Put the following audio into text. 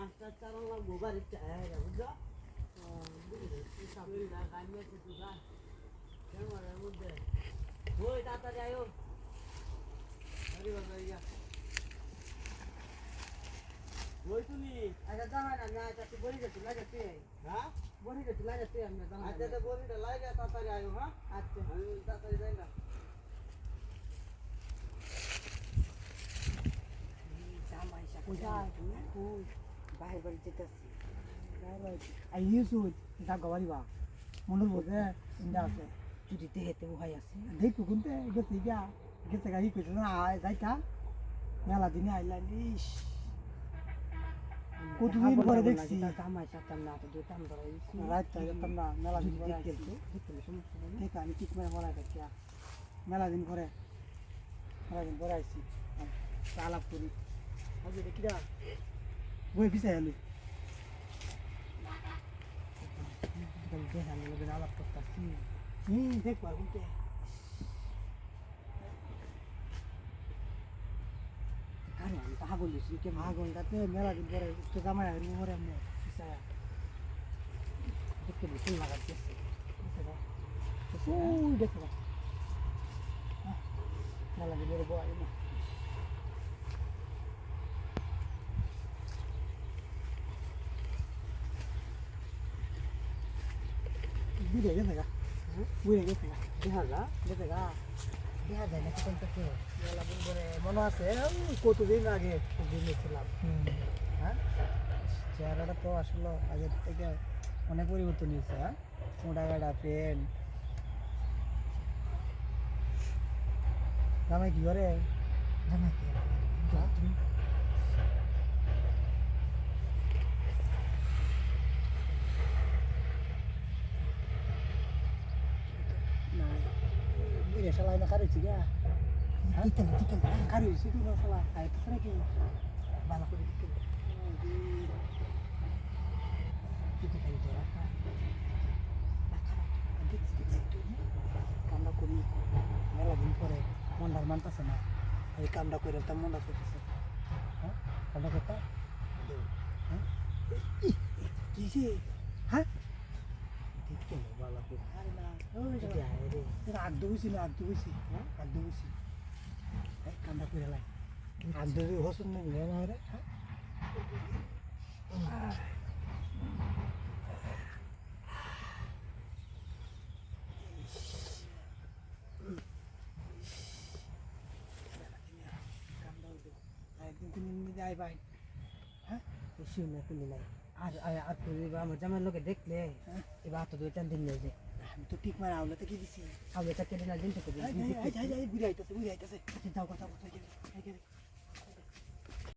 মাছটা চালালাম গোবারের চায় বুঝছো মধ্যে ওই তাড়াতাড়ি আয়ো আরে বাবা ইয়া ওই তুমি আচ্ছা জানা না না আচ্ছা বলি যে তুই যাচ্ছে হ্যাঁ বলি যে তুই যাচ্ছে আমি জানা আচ্ছা তো বলিটা লাগা তাড়াতাড়ি আয়ো হ্যাঁ আচ্ছা আমি তাড়াতাড়ি যাই না জামাইশা কোথায় তুই বাইরে বাড়ি যেতেছি I use it. Ita gawari ba. Monol boze inda ase. যদি দেহেতে উহাই আছে Dekho kunte gese ga gese ga hiko na dai ka. Mela dine aila ish. কতদিন পরে দেখছি জামাই সাতাম না তো দুইটা আমরা রাত থেকে তোমরা মেলা দিন পরে দেখতে আসছি দেখতে সমস্যা নেই ঠিক আমি ঠিক করে বলা দেখি মেলা দিন পরে আসছি আলাপ করি আগে দেখিরা বই পিছাই এলি দেখানোর লগে আলাপ করতেছি দেখ পার কোনতে কারণ আমি তাহা বলিস কে ঘন্টাতে মেলা দিন পরে তো জামাই আর উপরে আমি পিছাই দেখতে ভীষণ লাগাচ্ছে ওই দেখো মেলা দিন পরে বয় না বুঝে গেছে গা বুঝে গেছে গা দেখা যা গেছে গা দেখা যায় না কোন থেকে মেলা দিন পরে মনে আছে কতদিন আগে ঘুমিয়েছিলাম হ্যাঁ চেহারাটা তো আসলে আগের থেকে অনেক পরিবর্তন হয়েছে হ্যাঁ মোটা গাড়া পেন জামাই কি করে জামাই কি না বুঝে শালাই না কারেছি গা টিকেল টিকেল কারি হয়েছে কি না শালা আয় তো নাকি ভালো করে টিকেল টিকেল খাইতে রাখা কামটা করি মেলা দিন পরে মন্ডার মানতেছে না এই কামটা করে তার মন্ডা করতেছে হ্যাঁ কামটা করতে হ্যাঁ কিসে হ্যাঁ টিকেল ভালো করে আরে না যদি আয় রে আগদ বুঝছি না আগদ বুঝছি হ্যাঁ আগদ বুঝছি এই কামটা করে লাই আগদ হসুন নেই না রে হ্যাঁ একদিন তুমি যাই ভাই হ্যাঁ বেশি না খুলি নাই আর আর আমার জামাই লোকে দেখলে এবার তো দুই টান দিন নেই যে আমি তো ঠিক মারা আউলাতে কি দিছি আমি এটা কেটে না দিন থেকে বুঝে আইতাছে যাও কথা গেলে